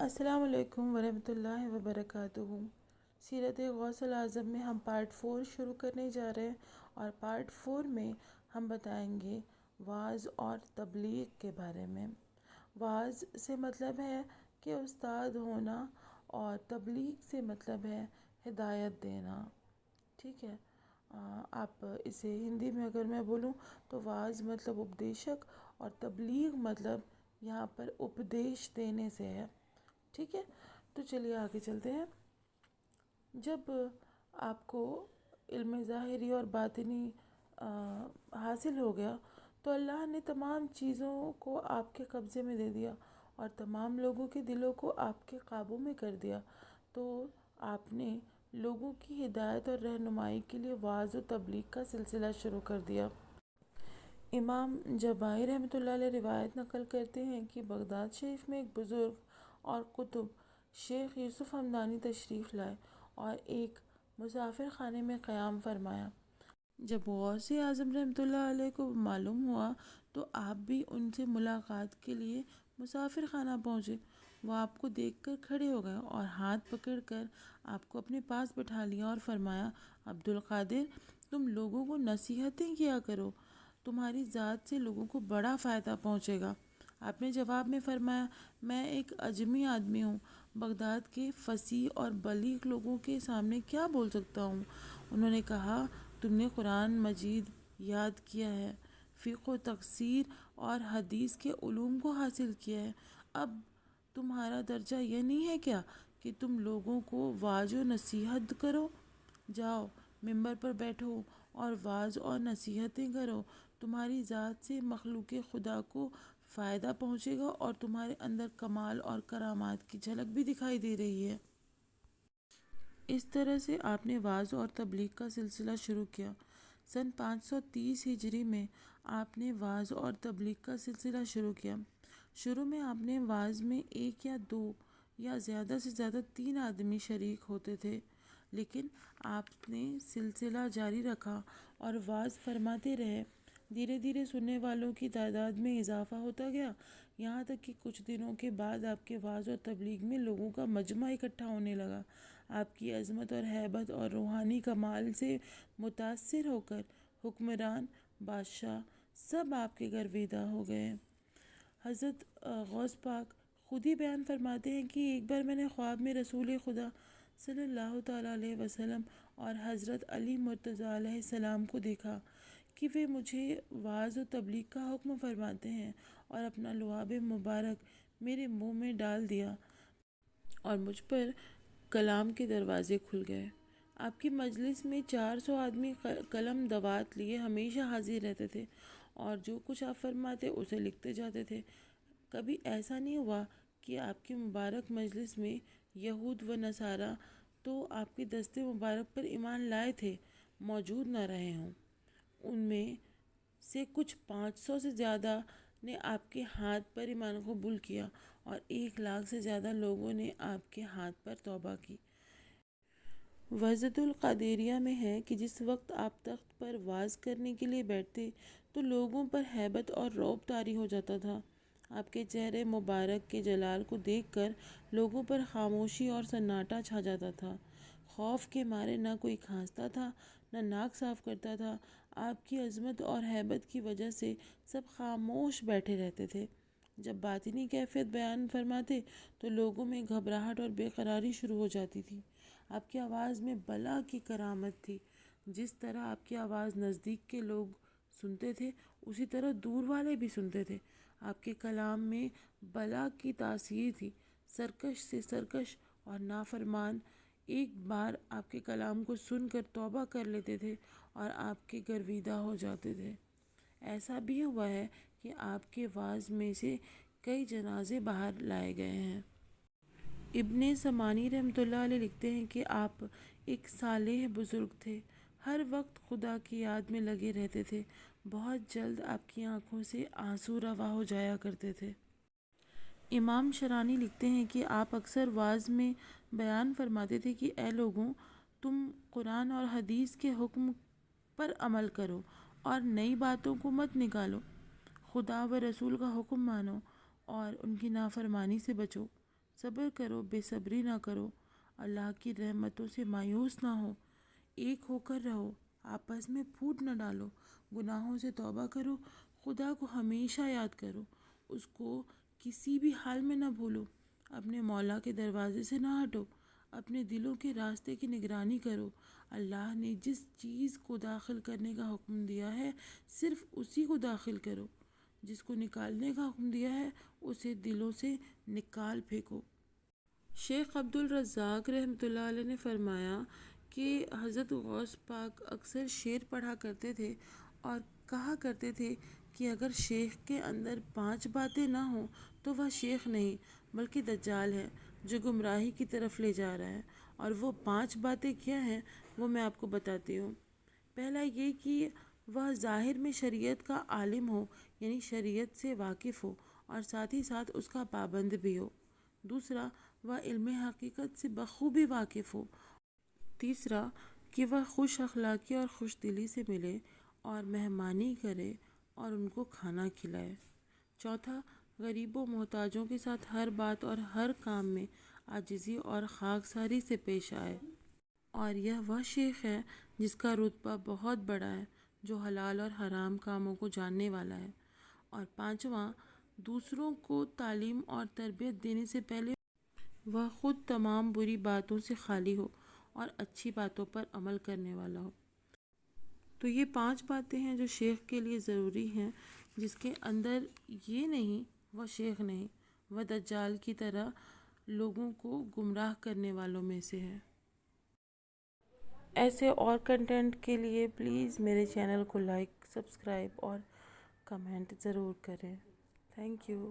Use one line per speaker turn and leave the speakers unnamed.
السلام علیکم ورحمۃ اللہ وبرکاتہ۔ سیرت غوث الاعظم میں ہم پارٹ 4 شروع کرنے جا رہے ہیں، اور پارٹ 4 میں ہم بتائیں گے وعظ اور تبلیغ کے بارے میں۔ وعظ سے مطلب ہے کہ استاد ہونا، اور تبلیغ سے مطلب ہے ہدایت دینا۔ ٹھیک ہے، آپ اسے ہندی میں اگر میں بولوں تو وعظ مطلب اپدیشک، اور تبلیغ مطلب یہاں پر اپدیش دینے سے ہے۔ ٹھیک ہے، تو چلیے آگے چلتے ہیں۔ جب آپ کو علم ظاہری اور باطنی حاصل ہو گیا تو اللہ نے تمام چیزوں کو آپ کے قبضے میں دے دیا، اور تمام لوگوں کے دلوں کو آپ کے قابو میں کر دیا، تو آپ نے لوگوں کی ہدایت اور رہنمائی کے لیے وعظ و تبلیغ کا سلسلہ شروع کر دیا۔ امام جبائی رحمۃ اللہ علیہ روایت نقل کرتے ہیں کہ بغداد شریف میں ایک بزرگ اور قطب شیخ یوسف ہمدانی تشریف لائے اور ایک مسافر خانے میں قیام فرمایا۔ جب غوث اعظم رحمۃ اللہ علیہ کو معلوم ہوا تو آپ بھی ان سے ملاقات کے لیے مسافر خانہ پہنچے۔ وہ آپ کو دیکھ کر کھڑے ہو گئے اور ہاتھ پکڑ کر آپ کو اپنے پاس بٹھا لیا اور فرمایا، عبد القادر، تم لوگوں کو نصیحتیں کیا کرو، تمہاری ذات سے لوگوں کو بڑا فائدہ پہنچے گا۔ آپ نے جواب میں فرمایا، میں ایک اجمی آدمی ہوں، بغداد کے فصیح اور بلیغ لوگوں کے سامنے کیا بول سکتا ہوں۔ انہوں نے کہا، تم نے قرآن مجید یاد کیا ہے، فقہ و تفسیر اور حدیث کے علوم کو حاصل کیا ہے، اب تمہارا درجہ یہ نہیں ہے کیا کہ تم لوگوں کو وعظ و نصیحت کرو؟ جاؤ منبر پر بیٹھو اور وعظ اور نصیحتیں کرو، تمہاری ذات سے مخلوق خدا کو فائدہ پہنچے گا اور تمہارے اندر کمال اور کرامات کی جھلک بھی دکھائی دے رہی ہے۔ اس طرح سے آپ نے وعظ اور تبلیغ کا سلسلہ شروع کیا۔ سن 530 ہجری میں آپ نے وعظ اور تبلیغ کا سلسلہ شروع کیا۔ شروع میں آپ نے وعظ میں 1 یا 2 یا زیادہ سے زیادہ 3 آدمی شریک ہوتے تھے، لیکن آپ نے سلسلہ جاری رکھا اور وعظ فرماتے رہے۔ دھیرے دھیرے سننے والوں کی تعداد میں اضافہ ہوتا گیا، یہاں تک کہ کچھ دنوں کے بعد آپ کے وعظ اور تبلیغ میں لوگوں کا مجمع اکٹھا ہونے لگا۔ آپ کی عظمت اور ہیبت اور روحانی کمال سے متاثر ہو کر حکمران، بادشاہ سب آپ کے گرویدہ ہو گئے۔ حضرت غوث پاک خود ہی بیان فرماتے ہیں کہ ایک بار میں نے خواب میں رسول خدا صلی اللہ تعالیٰ علیہ وسلم اور حضرت علی مرتضیٰ علیہ السلام کو دیکھا کہ وہ مجھے وعظ و تبلیغ کا حکم فرماتے ہیں، اور اپنا لعاب مبارک میرے منہ میں ڈال دیا اور مجھ پر کلام کے دروازے کھل گئے۔ آپ کی مجلس میں 400 آدمی قلم دوات لیے ہمیشہ حاضر رہتے تھے، اور جو کچھ آپ فرماتے اسے لکھتے جاتے تھے۔ کبھی ایسا نہیں ہوا کہ آپ کی مبارک مجلس میں یہود و نصارہ تو آپ کے دست مبارک پر ایمان لائے تھے موجود نہ رہے ہوں۔ ان میں سے کچھ 500 سے زیادہ نے آپ کے ہاتھ پر ایمان قبول کیا، اور 1,00,000 سے زیادہ لوگوں نے آپ کے ہاتھ پر توبہ کی۔ وحدت القادریہ میں ہے کہ جس وقت آپ تخت پر وعظ کرنے کے لیے بیٹھتے تو لوگوں پر ہیبت اور رعب طاری ہو جاتا تھا۔ آپ کے چہرے مبارک کے جلال کو دیکھ کر لوگوں پر خاموشی اور سناٹا چھا جاتا تھا۔ خوف کے مارے نہ کوئی کھانستا تھا، نہ ناک صاف کرتا تھا۔ آپ کی عظمت اور ہیبت کی وجہ سے سب خاموش بیٹھے رہتے تھے۔ جب باطنی کیفیت بیان فرماتے تو لوگوں میں گھبراہٹ اور بے قراری شروع ہو جاتی تھی۔ آپ کی آواز میں بلا کی کرامت تھی، جس طرح آپ کی آواز نزدیک کے لوگ سنتے تھے اسی طرح دور والے بھی سنتے تھے۔ آپ کے کلام میں بلا کی تاثیر تھی، سرکش سے سرکش اور نافرمان ایک بار آپ کے کلام کو سن کر توبہ کر لیتے تھے اور آپ کے گرویدہ ہو جاتے تھے۔ ایسا بھی ہوا ہے کہ آپ کے وعظ میں سے کئی جنازے باہر لائے گئے ہیں۔ ابن سمانی رحمۃ اللہ علیہ لکھتے ہیں کہ آپ ایک صالح بزرگ تھے، ہر وقت خدا کی یاد میں لگے رہتے تھے، بہت جلد آپ کی آنکھوں سے آنسو روا ہو جایا کرتے تھے۔ امام شرانی لکھتے ہیں کہ آپ اکثر وعظ میں بیان فرماتے تھے کہ اے لوگوں، تم قرآن اور حدیث کے حکم پر عمل کرو اور نئی باتوں کو مت نکالو، خدا و رسول کا حکم مانو اور ان کی نافرمانی سے بچو۔ صبر کرو، بے صبری نہ کرو، اللہ کی رحمتوں سے مایوس نہ ہو، ایک ہو کر رہو، آپس میں پھوٹ نہ ڈالو، گناہوں سے توبہ کرو، خدا کو ہمیشہ یاد کرو، اس کو کسی بھی حال میں نہ بھولو، اپنے مولا کے دروازے سے نہ ہٹو، اپنے دلوں کے راستے کی نگرانی کرو، اللہ نے جس چیز کو داخل کرنے کا حکم دیا ہے صرف اسی کو داخل کرو، جس کو نکالنے کا حکم دیا ہے اسے دلوں سے نکال پھینکو۔ شیخ عبد الرزاق رحمۃ اللہ علیہ نے فرمایا کہ حضرت غوث پاک اکثر شعر پڑھا کرتے تھے اور کہا کرتے تھے کہ اگر شیخ کے اندر 5 باتیں نہ ہوں تو وہ شیخ نہیں بلکہ دجال ہے جو گمراہی کی طرف لے جا رہا ہے، اور وہ 5 باتیں کیا ہیں وہ میں آپ کو بتاتی ہوں۔ پہلا یہ کہ وہ ظاہر میں شریعت کا عالم ہو، یعنی شریعت سے واقف ہو اور ساتھ ہی ساتھ اس کا پابند بھی ہو۔ دوسرا، وہ علم حقیقت سے بخوبی واقف ہو۔ تیسرا کہ وہ خوش اخلاقی اور خوش دلی سے ملے اور مہمانی کرے اور ان کو کھانا کھلائے۔ چوتھا، غریب و محتاجوں کے ساتھ ہر بات اور ہر کام میں عاجزی اور خاکساری سے پیش آئے۔ اور یہ وہ شیخ ہے جس کا رتبہ بہت بڑا ہے، جو حلال اور حرام کاموں کو جاننے والا ہے۔ اور پانچواں، دوسروں کو تعلیم اور تربیت دینے سے پہلے وہ خود تمام بری باتوں سے خالی ہو اور اچھی باتوں پر عمل کرنے والا ہو۔ تو یہ 5 باتیں ہیں جو شیخ کے لیے ضروری ہیں، جس کے اندر یہ نہیں وہ شیخ نہیں، وہ دجال کی طرح لوگوں کو گمراہ کرنے والوں میں سے ہے۔ ایسے اور کنٹینٹ کے لیے پلیز میرے چینل کو لائک، سبسکرائب اور کمنٹ ضرور کریں۔ Thank you.